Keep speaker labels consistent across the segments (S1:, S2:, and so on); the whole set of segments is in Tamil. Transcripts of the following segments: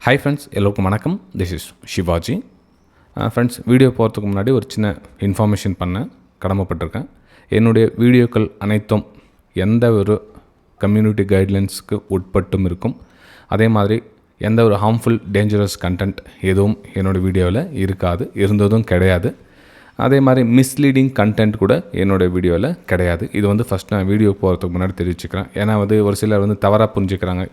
S1: ஹாய் ஃப்ரெண்ட்ஸ், எல்லோருக்கும் வணக்கம். This is Shivaji. Friends, video போகிறதுக்கு முன்னாடி ஒரு சின்ன இன்ஃபர்மேஷன் பண்ண கடமைப்பட்டிருக்கேன். என்னுடைய வீடியோக்கள் அனைத்தும் எந்த ஒரு கம்யூனிட்டி கைட்லைன்ஸுக்கு உட்பட்டும் இருக்கும். அதே மாதிரி எந்த ஒரு ஹார்ம்ஃபுல் டேஞ்சரஸ் கண்டென்ட் எதுவும் என்னோடய வீடியோவில் இருக்காது, இருந்ததும் கிடையாது. அதே மாதிரி மிஸ்லீடிங் கண்டென்ட் கூட என்னோடய வீடியோவில் கிடையாது. இது வந்து ஃபஸ்ட் நான் வீடியோ போகிறதுக்கு முன்னாடி தெரிவிச்சுக்கிறேன். ஏன்னா ஒரு சிலர் தவறாக புரிஞ்சுக்கிறாங்க.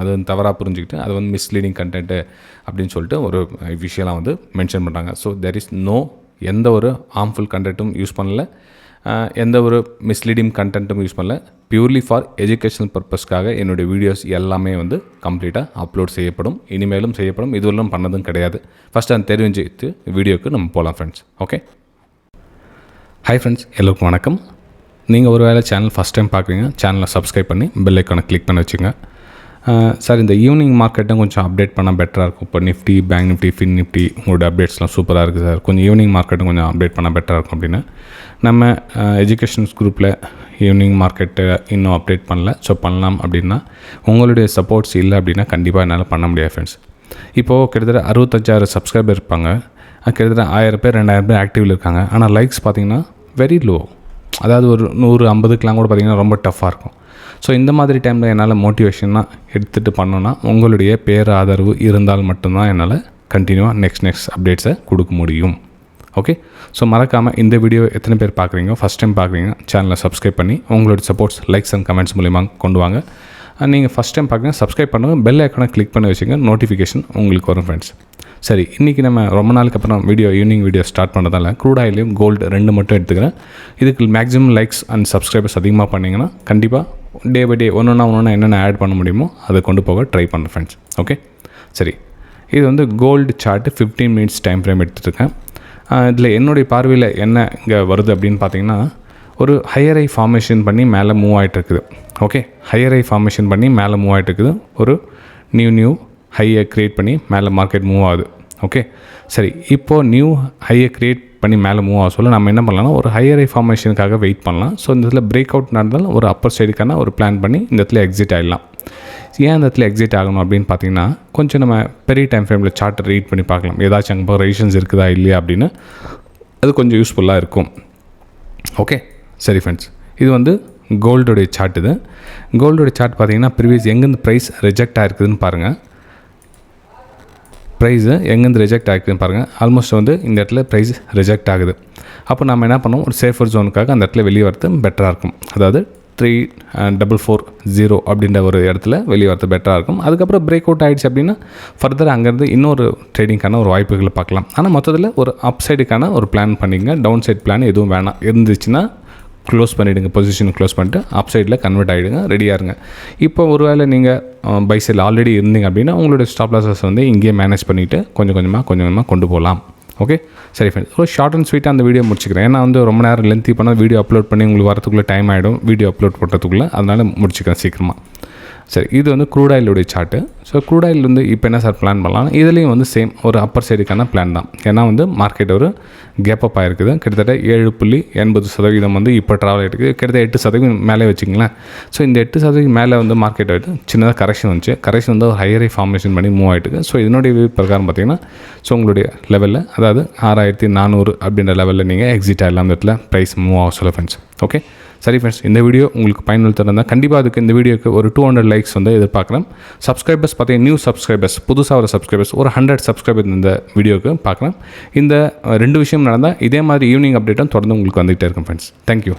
S1: அது தவறாக புரிஞ்சுக்கிட்டு அது மிஸ்லீடிங் கண்டென்ட்டு அப்படின்னு சொல்லிட்டு ஒரு விஷயம்லாம் மென்ஷன் பண்ணுறாங்க. ஸோ தெர் இஸ் எந்த ஒரு ஹார்ம்ஃபுல் கண்டென்ட்டும் யூஸ் பண்ணல, எந்த ஒரு மிஸ்லீடிங் கண்டென்ட்டும் யூஸ் பண்ணல. பியூர்லி ஃபார் எஜுகேஷனல் பர்பஸ்க்காக என்னுடைய வீடியோஸ் எல்லாமே கம்ப்ளீட்டாக அப்லோட் செய்யப்படும், இனிமேலும் செய்யப்படும். இதுவெல்லாம் பண்ணதும் கிடையாது. ஃபஸ்ட்டு அதை தெரிஞ்சுட்டு வீடியோக்கு நம்ம போகலாம் ஃப்ரெண்ட்ஸ். ஓகே. ஹாய் ஃப்ரெண்ட்ஸ், எல்லோருக்கும் வணக்கம். நீங்கள் ஒரு வேளை சேனல் ஃபஸ்ட் டைம் பார்க்குறீங்க, சேனலை சப்ஸ்கிரைப் பண்ணி பெல் ஐக்கானை கிளிக் பண்ணி வச்சுங்க. சார், இந்த ஈவினிங் மார்க்கெட்டும் கொஞ்சம் அப்டேட் பண்ணால் பெட்டராக இருக்கும். இப்போ Nifty, bank Nifty, fin Nifty உங்களோட அப்டேட்ஸ்லாம் சூப்பராக இருக்குது சார். கொஞ்சம் ஈவினிங் மார்க்கெட்டும் கொஞ்சம் அப்டேட் பண்ணால் பெட்டராக இருக்கும் அப்படின்னு நம்ம எஜுகேஷன்ஸ் குரூப்பில் ஈவினிங் மார்க்கெட்டை இன்னும் அப்டேட் பண்ணல. ஸோ பண்ணலாம் அப்படின்னா உங்களுடைய சப்போர்ட்ஸ் இல்லை அப்படின்னா கண்டிப்பாக என்னால் பண்ண முடியாது ஃப்ரெண்ட்ஸ். இப்போது கிட்டத்தட்ட 65,000 சப்ஸ்கிரைபர் இருப்பாங்க. கிட்டத்தட்ட 1000 பேர் 2000 பேர் ஆக்டிவில் இருக்காங்க. ஆனால் லைக்ஸ் பார்த்திங்கன்னா வெரி லோ. அதாவது ஒரு 150க்கெலாம் கூட பார்த்திங்கன்னா ரொம்ப டஃப்பாக இருக்கும். ஸோ இந்த மாதிரி டைமில் என்னால் மோட்டிவேஷனாக எடுத்துகிட்டு பண்ணோன்னா உங்களுடைய பேர் ஆதரவு இருந்தால் மட்டும்தான் என்னால் கண்டினியூவாக நெக்ஸ்ட் அப்டேட்ஸை கொடுக்க முடியும். ஓகே. ஸோ மறக்காமல் இந்த வீடியோ எத்தனை பேர் பார்க்குறீங்க, ஃபஸ்ட் டைம் பார்க்குறீங்க, சேனலை சப்ஸ்கிரைப் பண்ணி உங்களுடைய சப்போர்ட்ஸ், லைக்ஸ் அண்ட் கமெண்ட்ஸ் மூலிமா கொண்டு வாங்க. நீங்கள் ஃபஸ்ட் டைம் பார்க்குறீங்க, சப்ஸ்கிரைப் பண்ணுங்கள், பெல் ஐக்கானை கிளிக் பண்ணி வச்சுங்க, நோட்டிஃபிகேஷன் உங்களுக்கு வரும் ஃப்ரெண்ட்ஸ். சரி, இன்றைக்கி நம்ம ரொம்ப நாளுக்கு அப்புறம் ஈவினிங் வீடியோ ஸ்டார்ட் பண்ணதால க்ரூட் ஆயிலையும் கோல்டு 2 மட்டும் எடுத்துக்கிறேன். இதுக்கு மேக்ஸிமம் லைக்ஸ் அண்ட் சப்ஸ்கிரைபர்ஸ் அதிகமாக பண்ணிங்கன்னா கண்டிப்பாக டே பை டே ஒன்று என்னென்ன ஆட் பண்ண முடியுமோ அதை கொண்டு போக ட்ரை பண்ணுறேன் ஃப்ரெண்ட்ஸ். ஓகே. சரி, இது gold chart 15 minutes time frame எடுத்துகிட்ருக்கேன். இதில் என்னுடைய பார்வையில் என்ன இங்கே வருது அப்படின்னு பார்த்தீங்கன்னா, ஒரு ஹையர் ஐ ஃபார்மேஷன் பண்ணி மேலே மூவ் ஆகிட்டு இருக்குது. ஓகே. ஹையர் ஐ ஃபார்மேஷன் பண்ணி மேலே மூவ் ஆகிட்டு இருக்குது. ஒரு நியூ ஹையை க்ரியேட் பண்ணி மேலே மார்க்கெட் மூவ் ஆகுது. ஓகே. சரி, இப்போது நியூ ஹையை க்ரியேட் பண்ணி மேலே மூவ் ஆக சொல்ல நம்ம என்ன பண்ணலாம்னா ஒரு ஹையர் ஐ ஃபார்மேஷனுக்காக வெயிட் பண்ணலாம். ஸோ இந்த இடத்துல பிரேக் அவுட் நடந்தாலும் ஒரு அப்பர் சைடுக்கான ஒரு பிளான் பண்ணி இந்த இடத்துல எக்ஸிட் ஆகிடலாம். ஏன் இந்த இடத்துல எக்ஸிட் ஆகணும் அப்படின்னு பார்த்தீங்கன்னா, கொஞ்சம் நம்ம பெரிய டைம் ஃப்ரேமில் சார்ட்டை ரீட் பண்ணி பார்க்கலாம். ஏதாச்சும் அங்கே போக ரெசிஸ்டன்ஸ் இருக்குதா இல்லையா அப்படின்னு. அது கொஞ்சம் யூஸ்ஃபுல்லாக இருக்கும். ஓகே. சரி ஃப்ரெண்ட்ஸ், இது கோல்டோடைய சார்ட். இது கோல்டோடைய சார்ட் பார்த்தீங்கன்னா ப்ரீவியஸ் எங்கேருந்து ப்ரைஸ் ரிஜெக்ட் ஆகிருக்குதுன்னு பாருங்கள். ப்ரைஸு எங்கேருந்து ரிஜெக்ட் ஆகிருக்குதுன்னு பாருங்கள். ஆல்மோஸ்ட் இந்த இடத்துல ப்ரைஸ் ரிஜெக்ட் ஆகுது. அப்போ நம்ம என்ன பண்ணுவோம், ஒரு சேஃபர் ஜோனுக்காக அந்த இடத்துல வெளியே வரது பெட்டராக இருக்கும். அதாவது 3440 அப்படின்ற ஒரு இடத்துல வெளியே வரது பெட்டராக இருக்கும். அதுக்கப்புறம் பிரேக் அவுட் ஆகிடுச்சு அப்படின்னா ஃபர்தர் அங்கேருந்து இன்னொரு ட்ரேடிங்கான ஒரு வாய்ப்புகளை பார்க்கலாம். ஆனால் மொத்தத்தில் ஒரு அப் சைடுக்கான ஒரு பிளான் பண்ணிங்க. டவுன் சைட் பிளான் எதுவும் வேணாம். இருந்துச்சுன்னா க்ளோஸ் பண்ணிவிடுங்க, பொசிஷன் க்ளோஸ் பண்ணிட்டு அப் சைடில் கன்வெர்ட் ஆகிடுங்க, ரெடியாக இருங்க. இப்போ ஒரு வேளை நீங்கள் பை சைடில் ஆல்ரெடி இருந்தீங்க அப்படின்னா உங்களுடைய ஸ்டாப் லாஸஸ் இங்கேயே மேனேஜ் பண்ணிவிட்டு கொஞ்சம் கொஞ்சமாக கொண்டு போகலாம். ஓகே. சரி ஃப்ரெண்ட்ஸ், ஒரு ஷார்ட் அண்ட் ஸ்வீட்டாக அந்த வீடியோ முடிச்சுக்கிறேன். ஏன்னா ரொம்ப நேரம் லென்த்தி பண்ணால் வீடியோ அப்லோட் பண்ணி உங்களுக்கு வரத்துக்குள்ளே டைம் ஆகிடும், வீடியோ அப்லோட் பண்ணுறதுக்குள்ளே. அதனால் முடிச்சுக்கிறேன் சீக்கிரமாக. சரி, இது க்ரூட் ஆயிலுடைய சார்ட்டு. ஸோ க்ரூட் ஆயில் இப்போ என்ன சார் பிளான் பண்ணலாம், இதுலேயும் சேம் ஒரு அப்பர் சைடுக்கான பிளான் தான். ஏன்னா மார்க்கெட் ஒரு கேப் அப் ஆகிருக்குது. கிட்டத்தட்ட 7.80% இப்போ ட்ராவல் ஆகிருக்கு. கிட்டத்தட்ட 8% மேலே வச்சுங்களேன். ஸோ இந்த 8% மேலே மார்க்கெட் சின்னதாக கரெக்ஷன் வந்துச்சு. கரெக்ஷன் ஒரு ஹையரை ஃபார்மேஷன் பண்ணி மூவ் ஆகிட்டு. ஸோ இதனுடைய பிரகாரம் பார்த்தீங்கன்னா, ஸோ உங்களுடைய லெவலில் அதாவது 6400 அப்படின்ற லெவலில் நீங்கள் எக்ஸிட் ஆகலாம். அந்த இடத்துல ப்ரைஸ் மூவ் ஆக சொல்ல ஃப்ரெண்ட்ஸ். ஓகே. சரி ஃப்ரெண்ட்ஸ், இந்த வீடியோ உங்களுக்கு பயனுள்ள இருந்தால் கண்டிப்பாக அதுக்கு இந்த வீடியோக்கு ஒரு 200 லைக்ஸ் எதிர்பார்க்குறேன். சப்ஸ்கிரைபர்ஸ் பார்த்தீங்கன்னா நியூ சப்ஸ்கிரைபர்ஸ், புதுசாக ஒரு சப்ஸ்கிரைபர்ஸ் ஒரு 100 சப்ஸ்கிரைபர் இந்த வீடியோக்கு பார்க்குறேன். இந்த 2 விஷயம் நடந்தால் இதே மாதிரி ஈவினிங் அப்டேட்டும் தொடர்ந்து உங்களுக்கு வந்துகிட்டே இருக்கும் ஃப்ரெண்ட்ஸ். தேங்க்யூ.